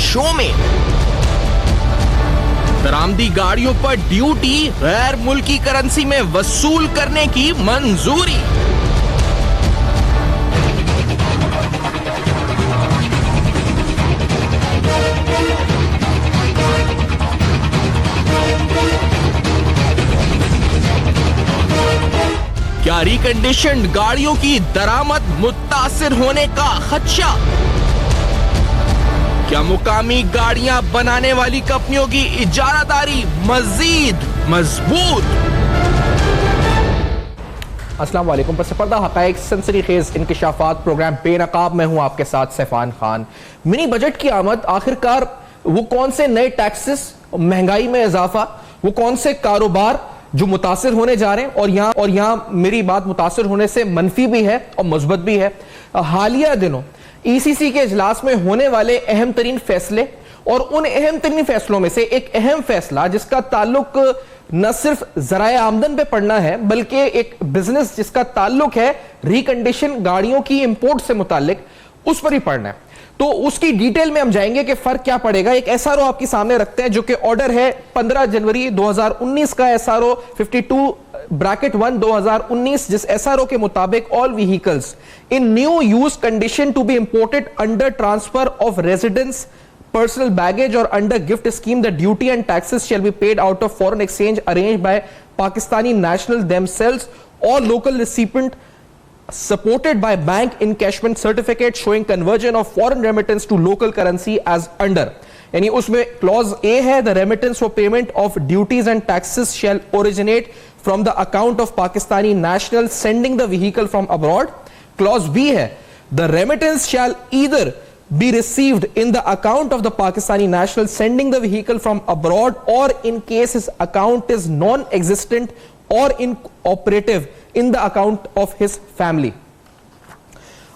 Show में। दरामदी गाड़ियों पर ड्यूटी गैर मुल्की करेंसी में वसूल करने की मंजूरी। क्या रिकंडीशन्ड गाड़ियों की दरामद मुतासिर होने का खदशा? क्या मुकामी गाड़ियां बनाने वाली कंपनियों की इजारादारी मजीद मजबूत? अस्सलाम वालेकुम। पर पर्दा हक़ाइक़ सनसनीखेज़ इंकिशाफ़ात प्रोग्राम बेनकाब में हूं आपके साथ सैफान खान। मिनी बजट की आमद, आखिरकार वो कौन से नए टैक्सेस, महंगाई में इजाफा, वो कौन से कारोबार जो मुतासिर होने जा रहे हैं, और यहां मेरी बात मुतासिर होने से मनफी भी है और मुस्बत भी है। हालिया दिनों ईसीसी के इजलास में होने वाले अहम तरीन फैसले, और उन अहम तरीन फैसलों में से एक अहम फैसला जिसका ताल्लुक न सिर्फ जराए आमदन पे पड़ना है, बल्कि एक बिजनेस जिसका ताल्लुक है रिकंडीशन गाड़ियों की इंपोर्ट से मुतालिक, उस पर ही पड़ना है। तो उसकी डिटेल में हम जाएंगे कि फर्क क्या पड़ेगा। एक एसआरओ आपके सामने रखते हैं जो कि ऑर्डर है 15 जनवरी 2019 का, एसआरओ 52(1) 2019, जिस एसआरओ के मुताबिक all vehicles in new use condition to be imported under transfer of residence personal baggage or under gift scheme, the duty and taxes shall be paid out of foreign exchange arranged by Pakistani nationals themselves or local recipient supported by bank encashment certificate showing conversion of foreign remittance to local currency as under. यानी उसमें clause A है, the remittance for payment of duties and taxes shall originate from the account of Pakistani nationals sending the vehicle from abroad. Clause B है, the remittance shall either be received in the account of the Pakistani national sending the vehicle from abroad, or in case his account is non-existent or inoperative in the account of his family.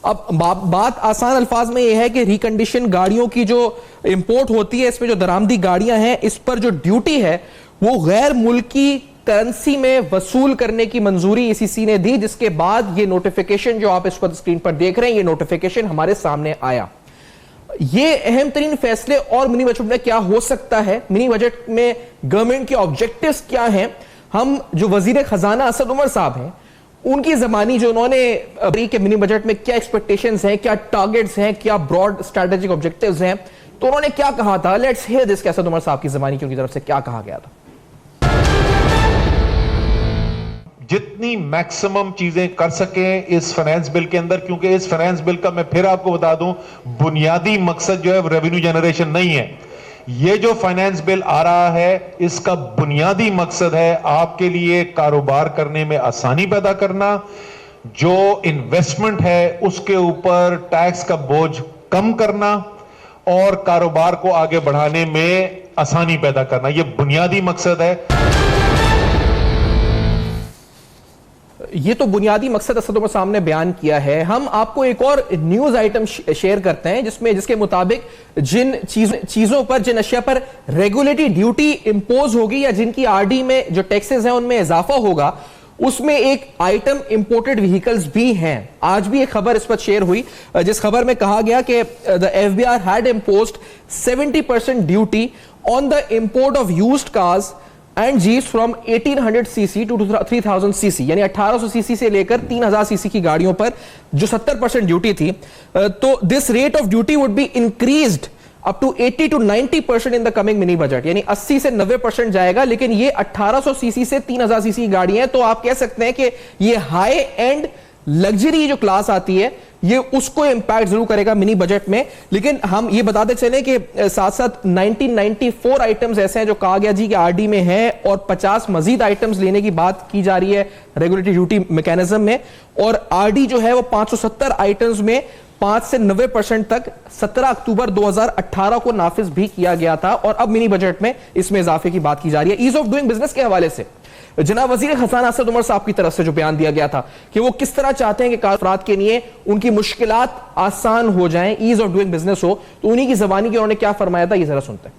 अब बात आसान अल्फाज में यह है कि recondition गाड़ियों की जो इंपोर्ट होती है, इसमें जो दरामदी गाड़ियां हैं, इस पर जो ड्यूटी है वो गैर मुल्की करेंसी में वसूल करने की मंजूरी ईसीसी ने दी, जिसके बाद ये नोटिफिकेशन जो आप इस पर स्क्रीन पर देख रहे हैं, ये नोटिफिकेशन हमारे सामने आया। ये अहम तरीन फैसले और मिनी बजट में क्या हो सकता है, मिनी बजट में गवर्नमेंट के ऑब्जेक्टिव्स क्या हैं, हम जो वजीर खजाना असद उमर साहब हैं उनकी जबानी जो उन्होंने के मिनी बजट में क्या एक्सपेक्टेशंस हैं, क्या टारगेट्स हैं, क्या ब्रॉड स्ट्रेटेजिक ऑब्जेक्टिव्स हैं, तो उन्होंने क्या कहा था। Let's hear this, Asad Umar साहब की जबानी की उनकी तरफ से क्या कहा गया था। जितनी मैक्सिमम चीजें कर सके इस फाइनेंस बिल के अंदर, क्योंकि इस फाइनेंस बिल का मैं फिर आपको बता दूं बुनियादी मकसद जो है रेवेन्यू जनरेशन नहीं है। ये जो फाइनेंस बिल आ रहा है इसका बुनियादी मकसद है आपके लिए कारोबार करने में आसानी पैदा करना, जो इन्वेस्टमेंट है उसके ऊपर टैक्स का बोझ कम करना और कारोबार को आगे बढ़ाने में आसानी पैदा करना, यह बुनियादी मकसद है। ये तो बुनियादी मकसद असद उमर साहब ने बयान किया है। हम आपको एक और न्यूज आइटम शेयर करते हैं जिसके मुताबिक जिन चीजों पर, जिन अशिया पर रेगुलेटरी ड्यूटी इंपोज होगी या जिनकी आरडी में जो टैक्सेस हैं उनमें इजाफा होगा, उसमें एक आइटम इंपोर्टेड व्हीकल्स भी हैं। आज भी एक खबर इस पर शेयर हुई जिस खबर में कहा गया कि the FBR had imposed 70% duty on the import of used cars and jeeps from 1800 CC to 3000 CC, यानी 1800 सीसी से लेकर 3000 सीसी की गाड़ियों पर जो 70% ड्यूटी थी, तो this rate of duty would be increased up to 80 to 90% in the coming mini budget, यानी 80 से 90% जाएगा। लेकिन ये 1800 सीसी से 3000 सीसी की गाड़ियां हैं, तो आप कह सकते हैं कि ये हाई एंड लग्जरी जो क्लास आती है ये उसको इंपैक्ट जरूर करेगा मिनी बजट में। लेकिन हम ये बताते चले कि साथ साथ 1994 आइटम्स ऐसे हैं जो कहा गया जी कि आरडी में है, और 50 मजीद आइटम्स लेने की बात की जा रही है रेगुलेटरी ड्यूटी मैकेनिज्म में, और आरडी जो है वो 570 आइटम्स में 5 से 90% तक 17 अक्टूबर 2018 को नाफिज भी किया गया था, और अब मिनी बजट में इसमें इजाफे की बात की जा रही है। ईज ऑफ डूइंग बिजनेस के हवाले से जनाब वजीर खजाना असद उमर साहब की तरफ से जो बयान दिया गया था कि वो किस तरह चाहते हैं कि अफराद के लिए उनकी मुश्किलात आसान हो जाएं, ईज ऑफ डूइंग बिजनेस हो, तो उन्हीं की जबानी की उन्होंने क्या फरमाया था, ये जरा सुनते हैं।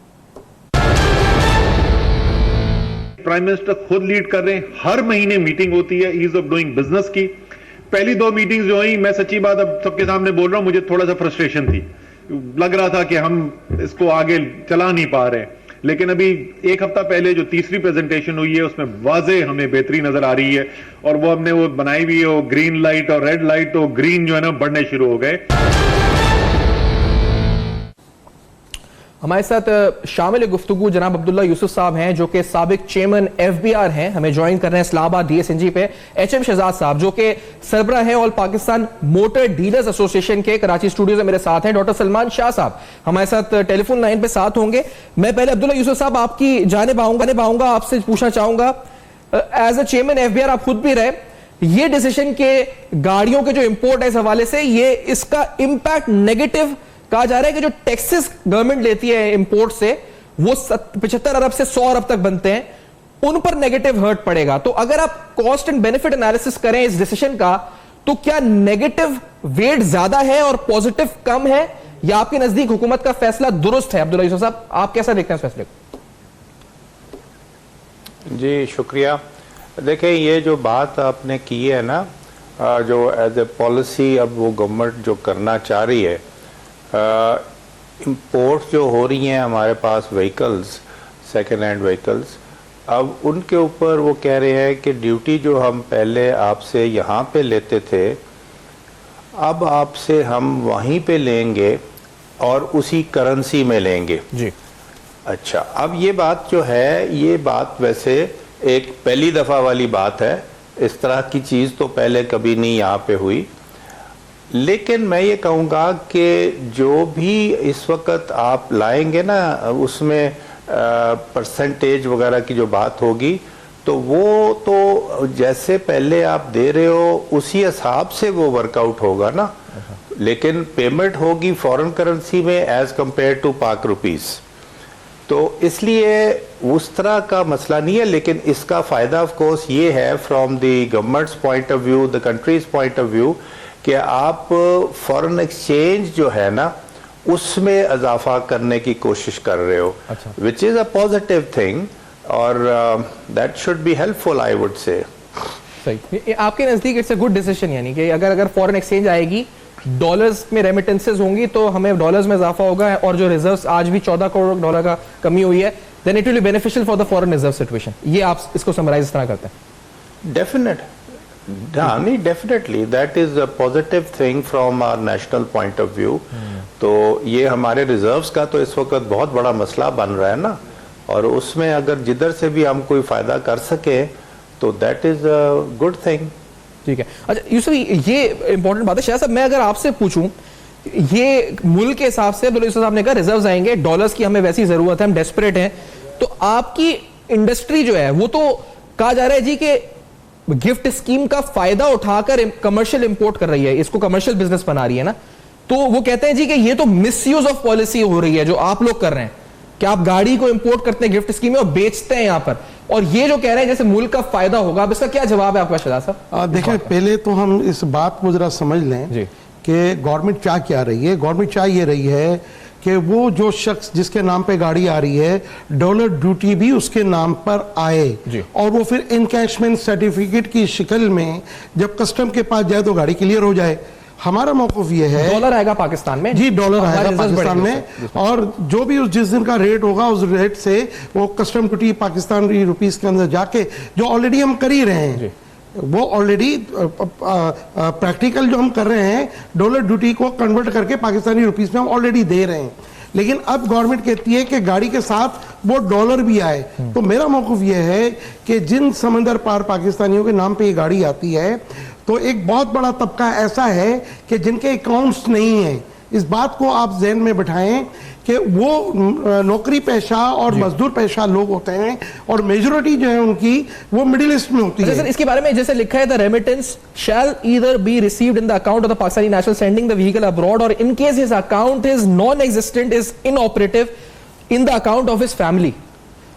प्राइम मिनिस्टर खुद लीड कर रहे हैं, हर महीने मीटिंग होती है ईज ऑफ डूइंग बिजनेस की। पहली 2 मीटिंग्स जो हुई, मैं सच्ची बात अब सबके सामने बोल रहा हूं, मुझे थोड़ा सा फ्रस्ट्रेशन थी लग रहा था कि हम इसको आगे चला नहीं पा रहे, लेकिन अभी एक हफ्ता पहले जो तीसरी प्रेजेंटेशन हुई है उसमें वाजे हमें बेहतरी नजर आ रही है, और वो हमने वो बनाई हुई है, वो ग्रीन लाइट और रेड लाइट, तो ग्रीन जो है ना बढ़ने शुरू हो गए। हमारे साथ शामिल गुफ्तगू जनाब अब्दुल्ला यूसुफ साहब हैं जो कि साबिक चेयरमैन FBR हैं, हमें ज्वाइन कर रहे हैं इस्लामाबाद DSNG पे। HM शहजाद साहब जो कि सरबरा हैं all Pakistan motor dealers association के कराची स्टूडियो से मेरे साथ हैं। डॉक्टर सलमान शाह साहब हमारे साथ टेलीफोन लाइन पे साथ होंगे। मैं पहले अब्दुल्ला यूसुफ साहब आपकी जानिब आऊंगा, आपसे पूछना चाहूंगा, एज अ चेयरमैन FBR आप खुद भी रहे, ये डिसीजन के गाड़ियों के जो इंपोर्ट है इस हवाले से, ये इसका इंपैक्ट नेगेटिव कहा जा रहा है कि जो टैक्सेस गवर्नमेंट लेती है इंपोर्ट से वो 75 अरब से 100 अरब तक बनते हैं, उन पर नेगेटिव हर्ट पड़ेगा। तो अगर आप कॉस्ट एंड बेनिफिट एनालिसिस करें इस डिसीजन का, तो क्या नेगेटिव वेट ज्यादा है और पॉजिटिव कम है, या आपके नजदीक हुकूमत का फैसला दुरुस्त है? अब्दुल्ला यूसुफ साहब आप कैसा देखते हैं इस फैसले को? जी शुक्रिया। देखिए ये जो बात आपने की है ना, जो एज ए पॉलिसी अब वो गवर्नमेंट जो करना चाह रही है, इंपोर्ट जो हो रही हैं हमारे पास व्हीकल्स, सेकेंड हैंड व्हीकल्स, अब उनके ऊपर वो कह रहे हैं कि ड्यूटी जो हम पहले आपसे यहाँ पे लेते थे अब आपसे हम वहीं पे लेंगे और उसी करेंसी में लेंगे। जी अच्छा, अब ये बात जो है, ये बात वैसे एक पहली दफ़ा वाली बात है, इस तरह की चीज़ तो पहले कभी नहीं यहाँ पे हुई। लेकिन मैं ये कहूँगा कि जो भी इस वक्त आप लाएंगे ना, उसमें परसेंटेज वगैरह की जो बात होगी, तो वो तो जैसे पहले आप दे रहे हो उसी हिसाब से वो वर्कआउट होगा ना, लेकिन पेमेंट होगी फॉरेन करेंसी में एज कंपेयर टू पाक रुपीस। तो इसलिए उस तरह का मसला नहीं है, लेकिन इसका फ़ायदा ऑफ कोर्स ये है from the governments point of view, the countries point of view, कि आप फॉरेन एक्सचेंज जो है ना उसमें इजाफा करने की कोशिश कर रहे हो, which is a positive thing, और that should be helpful I would say. सही, आपके नजदीक इट्स अ गुड डिसीजन, यानी कि अगर फॉरेन एक्सचेंज आएगी, डॉलर्स में रेमिटेंसेस होंगी तो हमें डॉलर्स में इजाफा होगा, और जो रिजर्व्स आज भी 14 करोड़ डॉलर का कमी हुई है, then it will be beneficial for the foreign reserve situation. ये आप इसको समराइज इस तरह करते हैं? नहीं, definitely that is a positive thing from our national point of view. तो ये हमारे रिजर्व्स का तो इस वक्त बहुत बड़ा मसला बन रहा है ना, और उसमें अगर जिधर से भी हम कोई फायदा कर सके तो that is a good thing. ठीक है। अच्छा यूसुफ, ये इंपॉर्टेंट बात है। शायद साहब मैं अगर आपसे पूछूं, ये मुल्क के हिसाब से अब्दुल्ला यूसुफ साहब ने कहा रिजर्व्स आएंगे, डॉलर्स की हमें वैसी जरूरत है, हम डेस्परेट हैं, तो आपकी इंडस्ट्री जो है वो तो कहा जा रहा है जी कि गिफ्ट स्कीम का फायदा उठाकर कमर्शियल इंपोर्ट कर रही है, इसको कमर्शियल बिजनेस बना रही है ना, तो वो कहते हैं जी कि ये तो मिसयूज ऑफ पॉलिसी हो रही है जो आप लोग कर रहे हैं, कि आप गाड़ी को इंपोर्ट करते हैं गिफ्ट स्कीम में और बेचते हैं यहां पर, और ये जो कह रहे हैं जैसे मुल्क का फायदा होगा। अब इसका क्या जवाब है आपका शहजाद साहब? देखिए, पहले तो हम इस बात को जरा समझ लें कि गवर्नमेंट क्या क्या रही है। गवर्नमेंट क्या ये रही है कि वो जो शख्स जिसके नाम पे गाड़ी आ रही है, डॉलर ड्यूटी भी उसके नाम पर आए, और वो फिर इनकैशमेंट सर्टिफिकेट की शक्ल में जब कस्टम के पास जाए तो गाड़ी क्लियर हो जाए। हमारा मौक़िफ़ ये है, डॉलर आएगा पाकिस्तान में, जी डॉलर आएगा पाकिस्तान में, और जो भी उस जिस दिन का रेट होगा उस रेट से वो कस्टम ड्यूटी पाकिस्तानी रुपीस के अंदर जाके, जो ऑलरेडी हम कर ही रहे हैं, वो ऑलरेडी प्रैक्टिकल जो हम कर रहे हैं, डॉलर ड्यूटी को कन्वर्ट करके पाकिस्तानी रुपीस में हम ऑलरेडी दे रहे हैं। लेकिन अब गवर्नमेंट कहती है कि गाड़ी के साथ वो डॉलर भी आए। तो मेरा मौक़िफ़ ये है कि जिन समंदर पार पाकिस्तानियों के नाम पे ये गाड़ी आती है, तो एक बहुत बड़ा तबका ऐसा है कि जिनके अकाउंट्स नहीं हैं। इस बात को आप ज़हन में बिठाएं कि वो नौकरी पेशा और मजदूर पेशा लोग होते हैं, और मेजॉरिटी जो है उनकी वो मिडिल ईस्ट में होती है। सर, इसके बारे में जैसे लिखा है, the remittance shall either be received in the account of the Pakistani national sending the vehicle abroad, और in case his account is non existent, is inoperative, in the account of his family.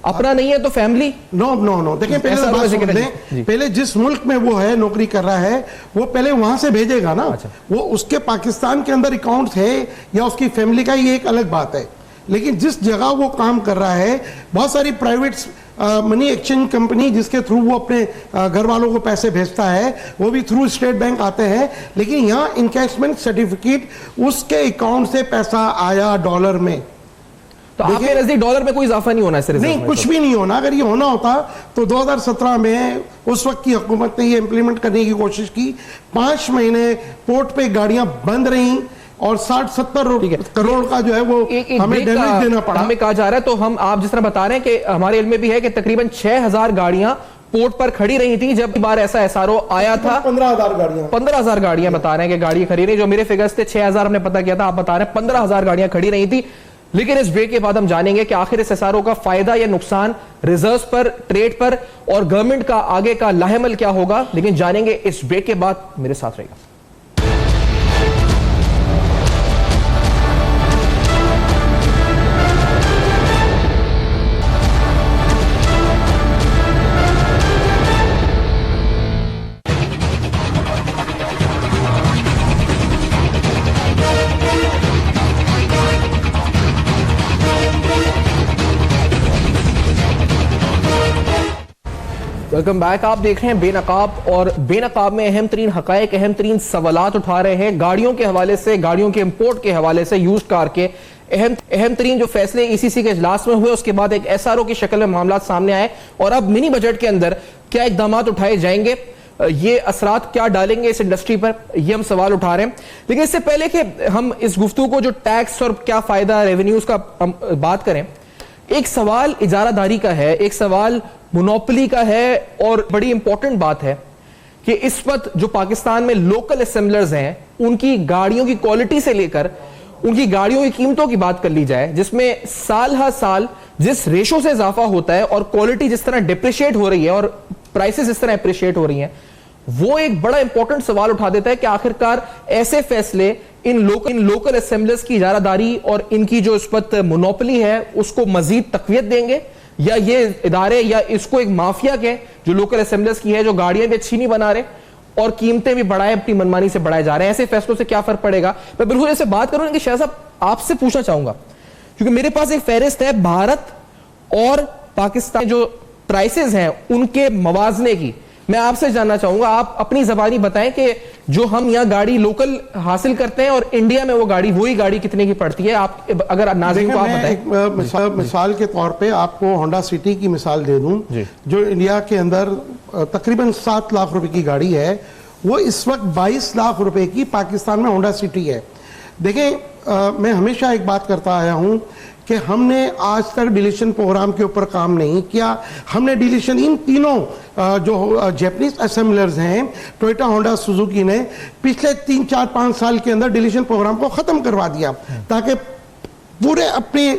अपना नहीं है तो family. No देखिए, पहले बात समझ लें, पहले जिस मुल्क में वो है नौकरी कर रहा है, वो पहले वहां से भेजेगा ना। वो उसके पाकिस्तान के अंदर अकाउंट है या उसकी फैमिली का, ये एक अलग बात है। लेकिन जिस जगह वो काम कर रहा है, बहुत सारी प्राइवेट मनी एक्सचेंज कंपनी जिसके थ्रू वो अपने घर वालों को पैसे भेजता है, वो भी थ्रू स्टेट बैंक आते हैं, लेकिन यहाँ इनकैशमेंट सर्टिफिकेट उसके अकाउंट से पैसा आया डॉलर में। तो आपके नजदीक डॉलर में कोई इजाफा नहीं होना है? नहीं, कुछ भी नहीं होना। अगर ये होना होता तो 2017 में उस वक्त की हुकूमत ने ये इंप्लीमेंट करने की कोशिश की। 5 महीने पोर्ट पे गाड़ियां बंद रहीं और 60-70 करोड़ का जो है वो हमें डैमेज देना पड़ा। हमें कहा जा रहा है, तो हम आप जिस तरह बता रहे हैं कि हमारे इल्म में भी है कि तकरीबन 6000 गाड़ियां पोर्ट पर खड़ी रही थी जब बार ऐसा एसआरओ आया था। 15,000 गाड़ियां बता रहे हैं कि गाड़ी खड़ी रही। जो मेरे फिगर्स थे 6000 हमने पता किया था, आप बता रहे हैं 15,000 गाड़ियां खड़ी रही थी। लेकिन इस ब्रेक के बाद हम जानेंगे कि आखिर इस एसआरओ का फायदा या नुकसान रिजर्व्स पर, ट्रेड पर और गवर्नमेंट का आगे का लाहेमल क्या होगा। लेकिन जानेंगे इस ब्रेक के बाद। मेरे साथ रहेगा। Welcome back. आप देख रहे हैं बेनकाब, और बेनकाब में अहम तरीन हकायक, अहम तरीन सवालात उठा रहे हैं गाड़ियों के हवाले से, गाड़ियों के इंपोर्ट के हवाले से, यूज कार के अहम तरीन जो फैसले ईसीसी के इजलास में हुए, उसके बाद एक एसआरओ की शक्ल में मामला सामने आए और अब मिनी बजट के अंदर क्या इकदाम उठाए जाएंगे, ये असरात क्या डालेंगे इस इंडस्ट्री पर, ये हम सवाल उठा रहे हैं। लेकिन इससे पहले कि हम इस गुफ्तगू को जो टैक्स और क्या फायदा रेवेन्यूज का बात करें, एक सवाल इजारादारी का है, एक सवाल मोनोपोली का है, और बड़ी इंपॉर्टेंट बात है कि इस वक्त जो पाकिस्तान में लोकल असेंबलर्स हैं, उनकी गाड़ियों की क्वालिटी से लेकर उनकी गाड़ियों की कीमतों की बात कर ली जाए, जिसमें साल हर साल जिस रेशो से इजाफा होता है और क्वालिटी जिस तरह डिप्रिशिएट हो रही है और प्राइसेस इस तरह अप्रिशिएट हो रही हैं, वो एक बड़ा इंपॉर्टेंट सवाल उठा देता है कि आखिरकार ऐसे फैसले इन लोकल असेंबलर्स की इजारादारी और इनकी जो इस वक्त मोनोपोली है उसको मजीद तकवीत देंगे, या ये इदारे या इसको एक माफिया के जो लोकल असेंबलर्स की है, जो गाड़ियां भी अच्छी नहीं बना रहे और कीमतें भी बढ़ाए अपनी मनमानी से बढ़ाए जा रहे हैं, ऐसे फैसलों से क्या फर्क पड़ेगा। मैं बिल्कुल ऐसे बात करूं कि शाह साहब आपसे पूछना चाहूंगा, क्योंकि मेरे पास एक फहरिस्त है भारत और पाकिस्तान जो प्राइसेस हैं उनके मवाजने की। मैं आपसे जानना चाहूंगा, आप अपनी जबानी बताएं कि जो हम यहाँ गाड़ी लोकल हासिल करते हैं और इंडिया में वो गाड़ी, वही गाड़ी कितने की पड़ती है, आप अगर नाज़रीन को आप बताएं। मिसाल के तौर पे आपको होंडा सिटी की मिसाल दे दूं, जो इंडिया के अंदर तकरीबन 7 लाख रुपए की गाड़ी है, वो इस वक्त 22 लाख रुपए की पाकिस्तान में होंडा सिटी है। देखें, मैं हमेशा एक बात करता आया हूं कि हमने आज तक डिलीशन प्रोग्राम के ऊपर काम नहीं किया। हमने डिलीशन इन तीनों जो जैपनीज असेंबलर्स हैं, टोयोटा, होंडा, सुजुकी ने पिछले 3, 4, 5 साल के अंदर डिलीशन प्रोग्राम को ख़त्म करवा दिया, ताकि पूरे अपने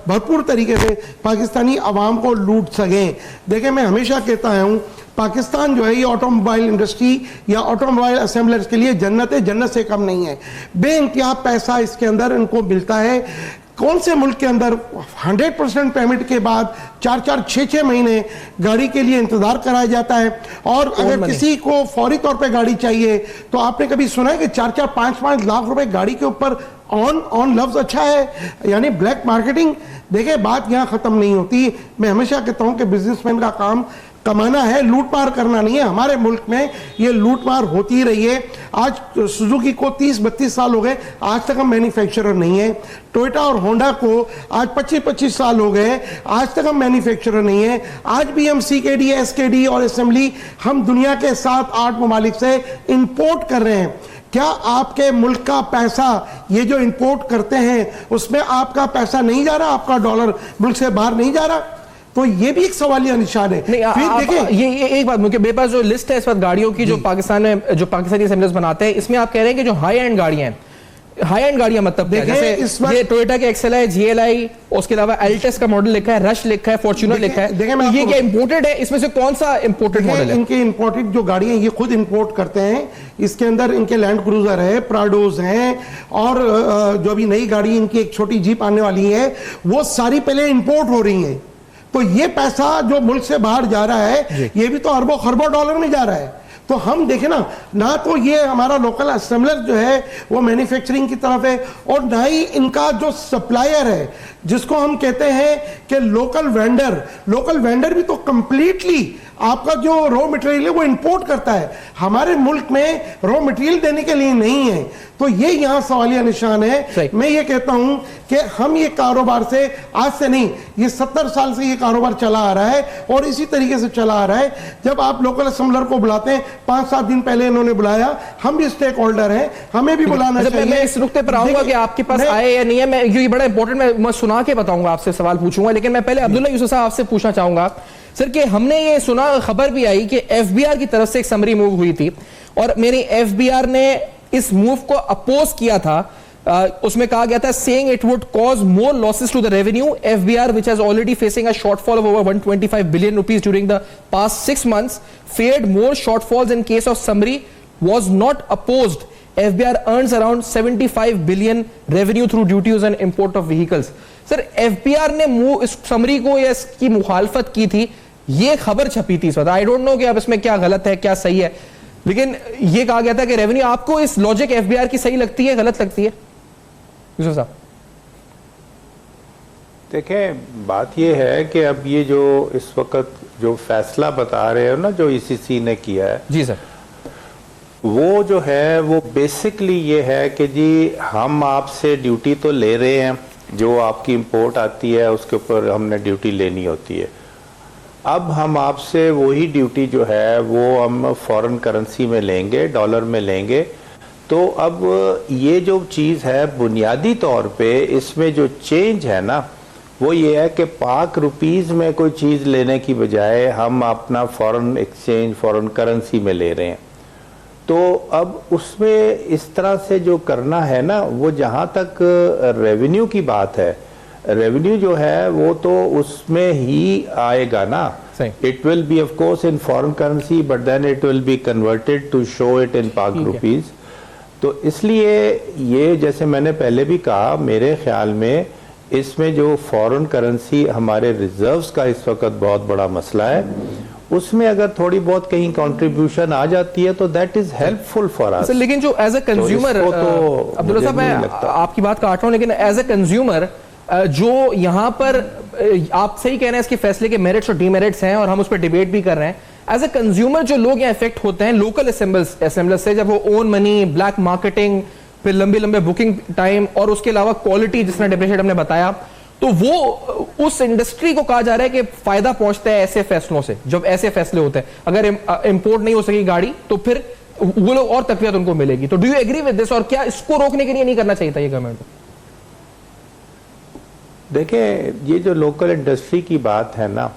भरपूर तरीके से पाकिस्तानी आवाम को लूट सकें। देखें, मैं हमेशा कहता आया हूँ, पाकिस्तान जो है ये ऑटोमोबाइल इंडस्ट्री या ऑटोमोबाइल असेंबलर्स के लिए जन्नत है, जन्नत से कम नहीं है। बेइंतहा पैसा इसके अंदर इनको मिलता है। कौन से मुल्क के अंदर 100% पेमेंट के बाद 4-4, 6-6 महीने गाड़ी के लिए इंतजार कराया जाता है, और अगर किसी को फौरी तौर पे गाड़ी चाहिए तो आपने कभी सुना है कि 4-4, 5-5 लाख रुपए गाड़ी के ऊपर ऑन लफ्ज अच्छा है, यानी ब्लैक मार्केटिंग। देखिए, बात यहाँ खत्म नहीं होती। मैं हमेशा कहता हूँ कि बिजनेसमैन का काम कमाना है, लूटमार करना नहीं है। हमारे मुल्क में ये लूटमार होती ही रही है। आज सुजुकी को 30-32 साल हो गए, आज तक हम मैन्युफैक्चरर नहीं है। टोयोटा और होंडा को आज 25-25 साल हो गए, आज तक हम मैन्युफैक्चरर नहीं है। आज भी हम CKD, SKD और असेंबली हम दुनिया के 7-8 ममालिक से इंपोर्ट कर रहे हैं। क्या आपके मुल्क का पैसा, ये जो इंपोर्ट करते हैं, उसमें आपका पैसा नहीं जा रहा, आपका डॉलर मुल्क से बाहर नहीं जा रहा? तो ये भी एक सवालिया निशान है। फिर देखिए, ये एक बात, मेरे पास जो लिस्ट है इस वक्त गाड़ियों की जो पाकिस्तान में जो पाकिस्तानी असेंबलर्स बनाते हैं, इसमें आप कह रहे हैं कि जो हाई एंड गाड़ियां हैं, हाई एंड गाड़ियां मतलब जैसे ये टोयोटा के XLI, GLI, उसके अलावा एल्टस का मॉडल लिखा है, रश लिखा है, फॉर्च्यूनर लिखा है, ये क्या इंपोर्टेड है? इसमें से कौन सा इंपोर्टेड मॉडल है? इनके इंपोर्टेड जो गाड़ियां ये खुद इंपोर्ट करते हैं, इसके अंदर इनके लैंड क्रूजर है, प्राडोज हैं, और जो अभी नई गाड़ी इनकी एक छोटी जीप आने वाली है, वो सारी पहले इंपोर्ट हो रही है। तो ये पैसा जो मुल्क से बाहर जा रहा है, ये भी तो अरबों खरबों डॉलर में जा रहा है। तो हम देखें ना तो ये हमारा लोकल असेंबलर जो है वो मैन्युफैक्चरिंग की तरफ है, और ना ही इनका जो सप्लायर है, जिसको हम कहते हैं कि लोकल वेंडर भी तो कंप्लीटली आपका जो रॉ मटेरियल है वो इंपोर्ट करता है, हमारे मुल्क में रॉ मटेरियल देने के लिए नहीं है। तो ये यहाँ सवालिया निशान है। मैं ये कहता हूं कि हम ये कारोबार से आज से नहीं, ये 70 साल से ये कारोबार चला आ रहा है और इसी तरीके से चला आ रहा है। जब आप लोकल असेंबलर को बुलाते हैं, 5-7 दिन पहले इन्होंने बुलाया, हम भी स्टेक होल्डर हैं, हमें भी बुलाना चाहिए। मैं इस नुक्ते पर आऊंगा कि आपके पास आए या नहीं है, मैं ये बड़ा इंपॉर्टेंट, मैं सुना के बताऊंगा, आपसे सवाल पूछूंगा, लेकिन मैं पहले अब्दुल्ला यूसुफ साहब आपसे पूछना चाहूंगा सर कि हमने ये सुना, खबर भी आई कि एफबीआर की तरफ से एक समरी मूव हुई थी और मेरी एफबीआर ने इस मूव को अपोज किया था। उसमें कहा गया था saying it would cause more losses to the revenue. FBR which has already facing a shortfall of over 125 billion rupees during the past 6 months feared more shortfalls in case of summary, was not opposed. FBR earns around 75 billion revenue through duties and import of vehicles. Sir FBR ने इस summary को या इसकी मुखालफत की थी, ये खबर छपी थी इस वक्त। आई डोंट नो कि अब इसमें क्या गलत है क्या सही है, लेकिन ये कहा गया था कि रेवेन्यू, आपको इस लॉजिक FBR की सही लगती है गलत लगती है यूसुफ साहब? देखें, बात ये है कि अब ये जो इस वक्त जो फैसला बता रहे हो ना, जो ECC ने किया है, जी सर, वो जो है वो बेसिकली ये है कि जी हम आपसे ड्यूटी तो ले रहे हैं, जो आपकी इंपोर्ट आती है उसके ऊपर हमने ड्यूटी लेनी होती है। अब हम आपसे वही ड्यूटी जो है वो हम फॉरेन करेंसी में लेंगे, डॉलर में लेंगे। तो अब ये जो चीज़ है बुनियादी तौर पे इसमें जो चेंज है ना, वो ये है कि पाक रुपीज़ में कोई चीज़ लेने की बजाय हम अपना फॉरेन एक्सचेंज, फॉरेन करेंसी में ले रहे हैं। तो अब उसमें इस तरह से जो करना है ना, वो जहाँ तक रेवेन्यू की बात है, रेवेन्यू जो है वो तो उसमें ही आएगा ना। It will be of course in foreign currency, but then it will be converted to show it in Pak rupees. तो इसलिए ये, जैसे मैंने पहले भी कहा, मेरे ख्याल में इसमें जो फॉरेन करेंसी हमारे रिजर्व्स का इस वक्त बहुत बड़ा मसला है, उसमें अगर थोड़ी बहुत कहीं कंट्रीब्यूशन आ जाती है तो that is helpful for us. लेकिन जो एज ए कंज्यूमर, अब्दुल्ला साहब मैं आपकी बात काट रहा हूं, लेकिन एज ए कंज्यूमर जो यहाँ पर आप सही कह रहे हैं, इसके फैसले के मेरिट्स और डीमेरिट्स हैं और हम उस पर डिबेट भी कर रहे हैं। एज ए कंज्यूमर जो लोग यहाँ इफेक्ट होते हैं लोकल असेंबलर्स से, जब वो ओन मनी, ब्लैक मार्केटिंग, फिर लंबे लंबे बुकिंग टाइम और उसके अलावा क्वालिटी जिसने डिप्रेशिएट हमने बताया, तो वो उस इंडस्ट्री को कहा जा रहा है कि फायदा पहुंचता है ऐसे फैसलों से। जब ऐसे फैसले होते हैं, अगर इंपोर्ट नहीं हो सकी गाड़ी तो फिर वो लोग और तकवीत उनको मिलेगी। तो do you agree with this, और क्या इसको रोकने के लिए नहीं करना चाहिए था ये गवर्नमेंट को? देखें, ये जो लोकल इंडस्ट्री की बात है ना,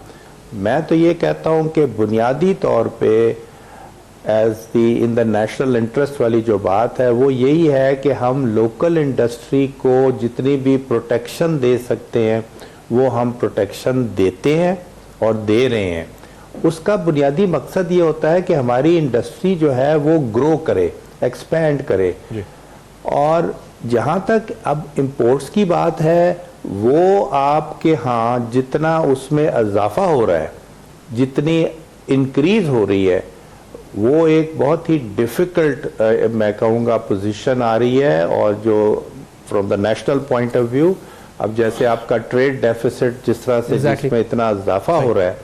मैं तो ये कहता हूं कि बुनियादी तौर पे as the in the national interest वाली जो बात है वो यही है कि हम लोकल इंडस्ट्री को जितनी भी प्रोटेक्शन दे सकते हैं वो हम प्रोटेक्शन देते हैं और दे रहे हैं। उसका बुनियादी मकसद ये होता है कि हमारी इंडस्ट्री जो है वो ग्रो करे, एक्सपैंड करे। और जहाँ तक अब इंपोर्ट्स की बात है, वो आपके हाँ जितना उसमें इजाफा हो रहा है, जितनी इंक्रीज हो रही है, वो एक बहुत ही डिफिकल्ट मैं कहूँगा पोजीशन आ रही है। और जो from the national point of view, अब जैसे आपका ट्रेड डेफिसिट जिस तरह से जिसमें इतना इजाफा हो रहा है,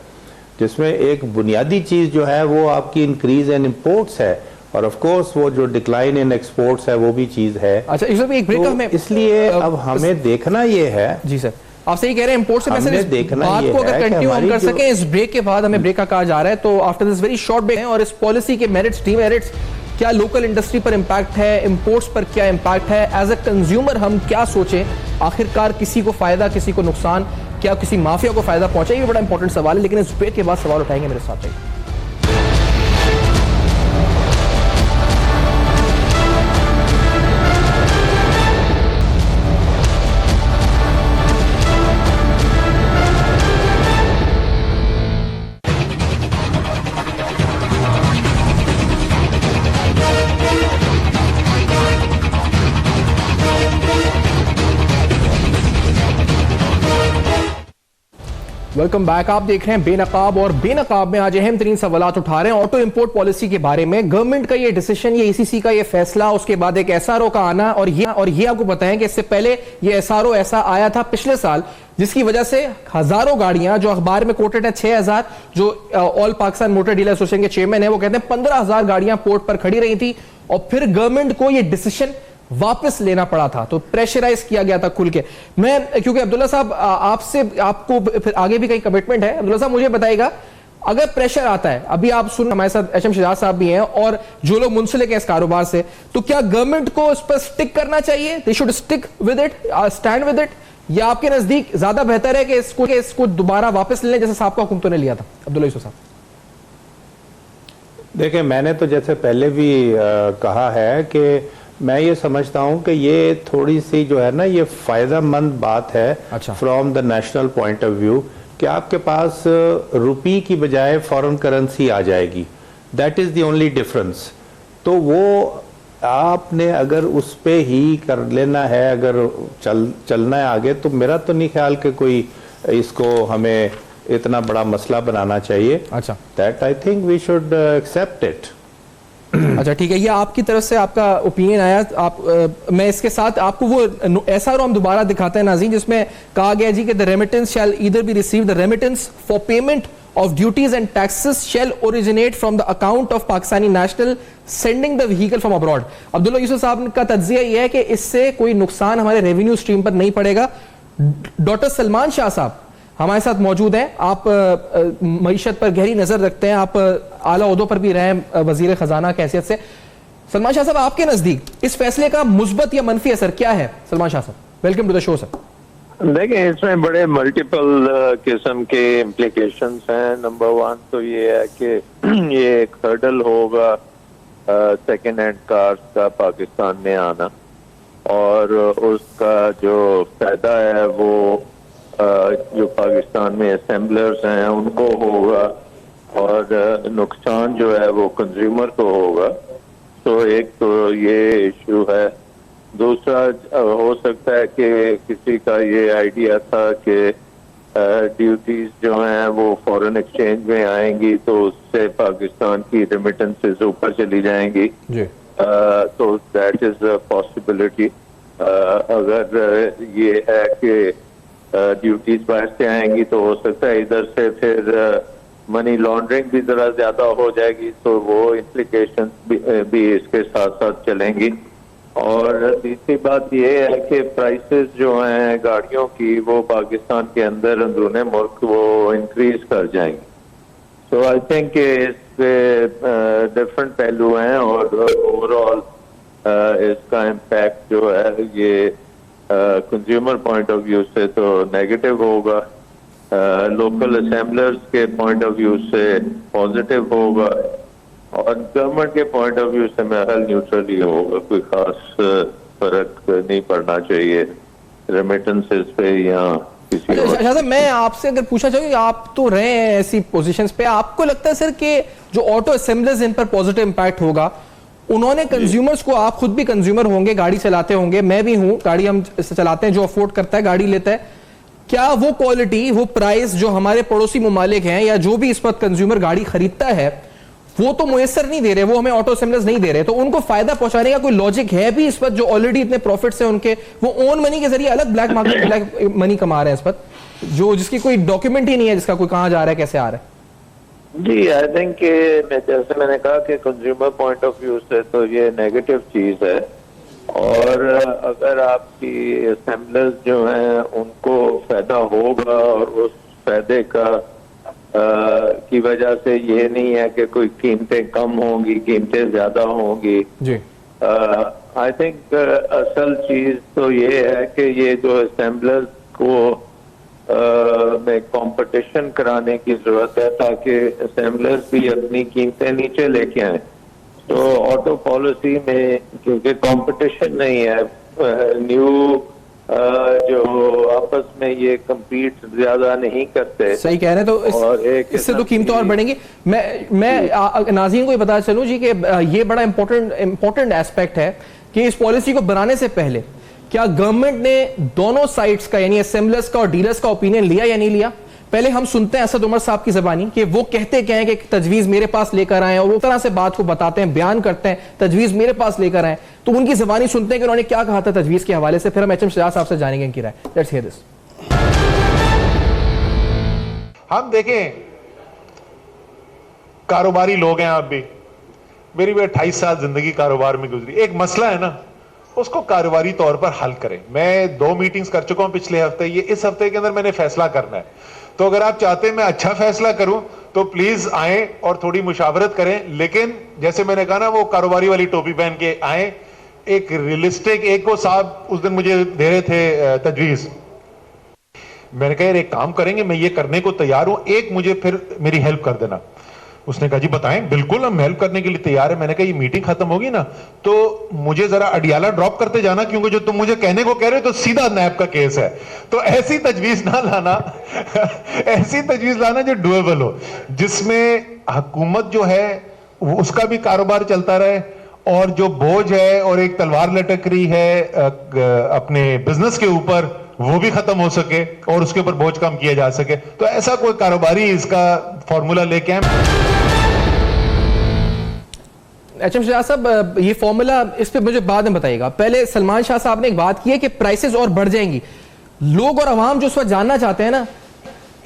जिसमें एक बुनियादी चीज़ जो है वो आपकी इंक्रीज इन इंपोर्ट्स है, और ऑफ कोर्स वो जो डिक्लाइन इन एक्सपोर्ट्स है वो भी चीज़ है। अच्छा, एक ब्रेक में इसलिए अब हमें देखना ये है। जी सर, आप सही कह रहे हैं, इंपोर्ट से हमें देखना बात ये को अगर है कंटिन्यू हम कर सकें इस ब्रेक के बाद, हमें ब्रेक का कहा जा रहा है, तो after this very short break, और इस पॉलिसी के मेरिट्स, डीमेरिट्स, क्या लोकल इंडस्ट्री पर इंपैक्ट है, इंपोर्ट्स पर क्या इंपैक्ट है, एज ए कंज्यूमर हम क्या सोचें, आखिरकार किसी को फायदा किसी को नुकसान, क्या किसी माफिया को फायदा पहुंचे, ये बड़ा इंपॉर्टेंट सवाल है। लेकिन इस ब्रेक के बाद सवाल उठाएंगे, मेरे साथ चाहिए। Welcome back. आप देख रहे हैं बेनकाब, और बेनकाब में आज अहम तरीन सवालात उठा रहे हैं ऑटो इंपोर्ट पॉलिसी के बारे में। गवर्नमेंट का ये डिसीजन, ये ईसीसी का ये फैसला, उसके बाद एक एसआरओ का आना, और ये आपको बताएं कि इससे पहले ये एसआरओ ऐसा आया था पिछले साल, जिसकी वजह से हजारों गाड़ियां जो अखबार में कोटेड है 6000, जो all Pakistan motor dealer association के चेयरमैन है वो कहते हैं 15000 गाड़ियां पोर्ट पर खड़ी रही थी, और फिर गवर्नमेंट को ये डिसीजन वापस लेना पड़ा था। तो प्रेशराइज किया गया था खुल के। मैं क्योंकि अब्दुल्ला साहब आपसे, आपको फिर आगे भी कई कमिटमेंट है, अब्दुल्ला साहब मुझे बताइएगा, अगर प्रेशर आता है, अभी आप सुन, हमारे साथ एचएम शहजाद साहब भी हैं और जो लोग मुंसलिक हैं इस कारोबार से, तो क्या गवर्नमेंट को इस पर स्टिक करना चाहिए? They should stick with it, stand with it, या आपके नजदीक ज्यादा बेहतर है कि इसको दोबारा वापस ले लें जैसे साहब का हुक्म तो ने लिया था? अब्दुल्ला यूसुफ साहब। देखिए, मैंने तो जैसे पहले भी कहा है कि मैं ये समझता हूं कि ये थोड़ी सी जो है ना, ये फायदेमंद बात है from the national point of view, कि आपके पास रुपी की बजाय फॉरेन करेंसी आ जाएगी। That is the only difference. तो वो आपने अगर उस पे ही कर लेना है, अगर चलना है आगे, तो मेरा तो नहीं ख्याल कि कोई इसको हमें इतना बड़ा मसला बनाना चाहिए। अच्छा, that I think we should accept it. अच्छा ठीक है, ये आपकी तरफ से आपका ओपिनियन आया। मैं इसके साथ आपको वो ऐसा हम दोबारा दिखाते हैं नाज़रीन, जिसमें कहा गया जी कि the remittance shall either be receive, the remittance for payment of duties and taxes shall originate from the account of Pakistani national sending the vehicle from abroad। Abdullah Yusuf साहब का तज्जिया यह है कि इससे कोई नुकसान हमारे रेवेन्यू स्ट्रीम पर नहीं पड़ेगा। डॉक्टर सलमान शाह साहब हमारे साथ मौजूद हैं। आप मईशत पर गहरी नजर रखते हैं, आप आला ओहदों पर भी रहे वजीर खजाना की हैसियत से। सलमान शाह साहब, आपके नजदीक इस फैसले का मुस्बत या मनफी असर क्या है? सलमान शाह साहब, welcome to the show sir. देखिए, इसमें बड़े मल्टीपल किस्म के इम्प्लीकेशंस हैं। नंबर वन तो ये है कि ये एक हर्डल होगा सेकेंड हैंड कार्स का पाकिस्तान में आना, और उसका जो फायदा है वो जो पाकिस्तान में असेंबलर्स हैं उनको होगा, और नुकसान जो है वो कंज्यूमर को होगा। तो एक तो ये इशू है। दूसरा हो सकता है कि किसी का ये आइडिया था कि ड्यूटीज जो हैं वो फॉरेन एक्सचेंज में आएंगी, तो उससे पाकिस्तान की रेमिटेंसेस ऊपर चली जाएंगी जी। तो दैट इज अ पॉसिबिलिटी। अगर ये है कि ड्यूटीज बाहर से आएंगी तो हो सकता है इधर से फिर मनी लॉन्ड्रिंग भी जरा ज्यादा हो जाएगी, तो वो इम्प्लीकेशन भी इसके साथ साथ चलेंगी। और तीसरी बात ये है कि प्राइसेस जो हैं गाड़ियों की वो पाकिस्तान के अंदर अंदरूने मुल्क वो इंक्रीज कर जाएंगे। सो आई थिंक इसके डिफरेंट पहलू हैं, और ओवरऑल इसका इम्पैक्ट जो है ये कंज्यूमर पॉइंट ऑफ व्यू से तो नेगेटिव होगा, लोकल असेंबलर्स के पॉइंट ऑफ व्यू से पॉजिटिव होगा, और गवर्नमेंट के पॉइंट ऑफ व्यू से महल न्यूट्रल ही होगा। कोई खास फर्क नहीं पड़ना चाहिए रेमिटेंसेस पे या किसी और। मैं आपसे अगर पूछना चाहूँ, आप तो रहे हैं ऐसी पोजीशंस पे, आपको लगता है सर कि जो ऑटो असेंबलर्स इन पर पॉजिटिव इंपैक्ट होगा, उन्होंने कंज्यूमर्स को, आप खुद भी कंज्यूमर होंगे, गाड़ी चलाते होंगे, मैं भी हूं, गाड़ी हम चलाते हैं, जो अफोर्ड करता है गाड़ी लेता है, क्या वो क्वालिटी, वो प्राइस जो हमारे पड़ोसी मुमालिक हैं या जो भी इस वक्त कंज्यूमर गाड़ी खरीदता है वो तो मुयसर नहीं दे रहे, वो हमें ऑटो असेंबलर्स नहीं दे रहे, तो उनको फायदा पहुंचाने का कोई लॉजिक है भी इस वक्त? जो ऑलरेडी इतने प्रॉफिट्स हैं उनके, वो ओन मनी के जरिए अलग ब्लैक मार्केट ब्लैक मनी कमा रहे हैं इस वक्त, जो जिसकी कोई डॉक्यूमेंट ही नहीं है, जिसका कोई कहां जा रहा है, कैसे आ रहा है। जी, आई थिंक जैसे मैंने कहा कि कंज्यूमर पॉइंट ऑफ व्यू से तो ये नेगेटिव चीज है, और अगर आपकी असेंबलर्स जो हैं उनको फायदा होगा, और उस फायदे का की वजह से ये नहीं है कि कोई कीमतें कम होंगी, कीमतें ज्यादा होंगी जी। आई थिंक असल चीज तो ये है कि ये जो असेंबलर्स को में कंपटीशन कराने की जरूरत है, ताकि असेंबलर्स भी अपनी कीमतें नीचे लेके आए। तो ऑटो पॉलिसी में क्योंकि कंपटीशन नहीं है, न्यू जो आपस में ये कम्पीट ज्यादा नहीं करते, सही कह रहे हैं, तो इससे तो कीमतें और बढ़ेंगी। मैं नाज़रीन को बता चलूं जी कि ये बड़ा इंपॉर्टेंट एस्पेक्ट है कि इस पॉलिसी को बनाने से पहले क्या गवर्नमेंट ने दोनों साइड्स का, यानी असेंबलर्स का और डीलर्स का ओपिनियन लिया या नहीं लिया? पहले हम सुनते हैं असद उमर साहब की ज़बानी कि वो कहते क्या है कि तजवीज़ मेरे पास लेकर आए, और वो तरह से बात को बताते हैं, बयान करते हैं, तजवीज़ मेरे पास लेकर आए। तो उनकी ज़बानी सुनते हैं कि उन्होंने क्या कहा था तजवीज़ के हवाले से, फिर हम एचएम शजाद साहब से जानेंगे इनकी राय। Let's hear this. हम देखें, कारोबारी लोग हैं आप भी, मेरी भी 28 साल जिंदगी कारोबार में गुजरी। एक मसला है ना, उसको कारोबारी तौर पर हल करें। मैं 2 मीटिंग्स कर चुका हूं पिछले हफ्ते, ये इस हफ्ते के अंदर मैंने फैसला करना है। तो अगर आप चाहते हैं मैं अच्छा फैसला करूं तो प्लीज आए और थोड़ी मुशावरत करें, लेकिन जैसे मैंने कहा ना, वो कारोबारी वाली टोपी पहन के आए, एक रियलिस्टिक। एक को साहब उस दिन मुझे दे रहे थे तजवीज, मैंने कहा यार एक काम करेंगे, मैं ये करने को तैयार हूं, एक मुझे फिर मेरी हेल्प कर देना। उसने कहा जी बताएं, बिल्कुल हम हेल्प करने के लिए तैयार है। मैंने कहा ये मीटिंग खत्म होगी ना तो मुझे जरा अडियाला ड्रॉप करते जाना, क्योंकि जो तुम मुझे कहने को कह रहे हो तो सीधा नैब का केस है। तो ऐसी तजवीज ना लाना ऐसी तजवीज लाना जो डुएबल हो, जिसमें हुकूमत जो है उसका भी कारोबार चलता रहे, और जो बोझ है और एक तलवार लटक रही है अपने बिजनेस के ऊपर, वो भी खत्म हो सके और उसके ऊपर बोझ कम किया जा सके। तो ऐसा कोई कारोबारी इसका फॉर्मूला लेके आए। एचएम शजाद साहब, ये फॉर्मूला इस पे मुझे बाद में बताइएगा। पहले सलमान शाह साहब ने एक बात की है कि प्राइसेस और बढ़ जाएंगी। लोग और अवाम जो उस वक्त जानना चाहते हैं ना,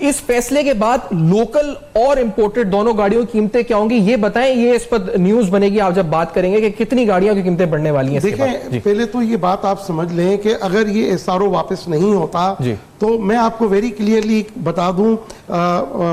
इस फैसले के बाद लोकल और इंपोर्टेड दोनों गाड़ियों की कीमतें क्या होंगी, ये बताएं। ये इस पर न्यूज बनेगी आप जब बात करेंगे कि कितनी गाड़ियों की कीमतें बढ़ने वाली हैं। देखें, पहले तो ये बात आप समझ लें कि अगर ये एसआरओ वापस नहीं होता तो मैं आपको वेरी क्लियरली बता दूं,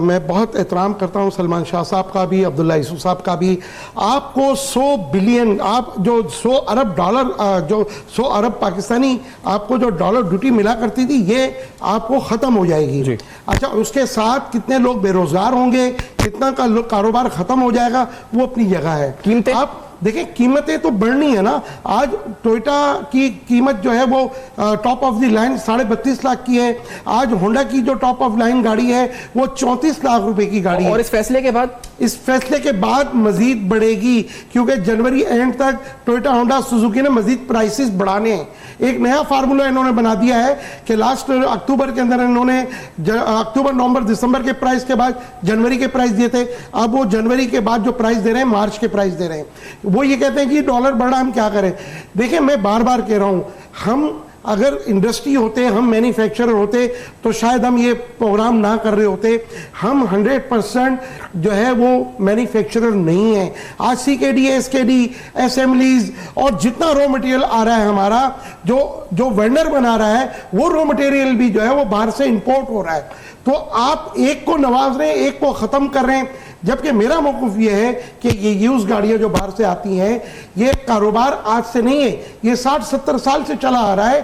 मैं बहुत एहतराम करता हूं सलमान शाह साहब का भी, अब्दुल्ला यूसुफ साहब का भी। आपको 100 बिलियन, आप जो 100 अरब डॉलर, जो 100 अरब पाकिस्तानी आपको जो डॉलर ड्यूटी मिला करती थी, ये आपको खत्म हो जाएगी। अच्छा, उसके साथ कितने लोग बेरोजगार होंगे, कितना का कारोबार खत्म हो जाएगा, वो अपनी जगह है। कीमतें आप देखिए, कीमतें तो बढ़नी है ना। आज टोयोटा की कीमत जो है वो top of the line 32.5 lakh की है। आज होंडा की जो टॉप ऑफ लाइन गाड़ी है वो 34 लाख रुपए की गाड़ी है। और इस फैसले के बाद, इस फैसले के बाद मजीद बढ़ेगी, क्योंकि जनवरी एंड तक टोयोटा होंडा सुजुकी ने मजीद प्राइसेस बढ़ाने हैं। एक नया फार्मूला इन्होंने बना दिया है कि लास्ट अक्टूबर के अंदर इन्होंने अक्टूबर, नवंबर, दिसंबर के प्राइस के बाद जनवरी के प्राइस दिए थे। अब वो जनवरी के बाद जो प्राइस दे रहे हैं, मार्च के प्राइस दे रहे हैं। वो ये कहते हैं कि डॉलर बढ़ा, हम क्या करें। देखिए, मैं बार बार कह रहा हूं, हम अगर इंडस्ट्री होते, हम मैन्युफैक्चरर होते, तो शायद हम ये प्रोग्राम ना कर रहे होते। हम 100% जो है वो मैन्युफैक्चरर नहीं है। आज सीकेडी, एसकेडी, असेंबलीज और जितना रॉ मटेरियल आ रहा है हमारा, जो वेंडर बना रहा है, वो रॉ मटेरियल भी जो है वो बाहर से इंपोर्ट हो रहा है। तो आप एक को नवाज रहे हैं, एक को खत्म कर रहे हैं। जबकि मेरा मौक़िफ़ ये है कि ये यूज गाड़ियां जो बाहर से आती हैं, ये कारोबार आज से नहीं है, ये 60-70 साल से चला आ रहा है।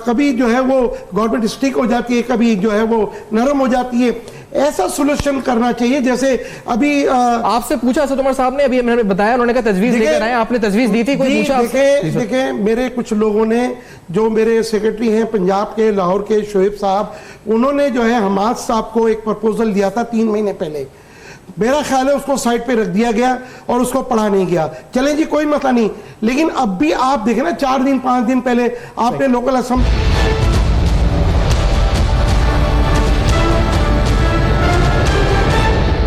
कभी जो है वो गवर्नमेंट स्टिक हो जाती है, कभी जो है वो नरम हो जाती है। ऐसा सोल्यूशन करना चाहिए। जैसे अभी आपसे पूछा असद उमर साहब ने, अभी मैंने बताया, उन्होंने कहा तजवीज लेकर आए, आपने तजवीज दी थी, कोई पूछा? देखें, मेरे कुछ लोगों ने, जो मेरे सेक्रेटरी हैं पंजाब के, लाहौर के, शोएब साहब, उन्होंने जो है हमाद साहब को एक प्रपोजल दिया था 3 महीने पहले। मेरा ख्याल है उसको साइड पे रख दिया गया और उसको पढ़ा नहीं गया। चलें जी, कोई मसला नहीं, लेकिन अब भी आप देखें ना, 4 दिन 5 दिन पहले आपने लोकल असम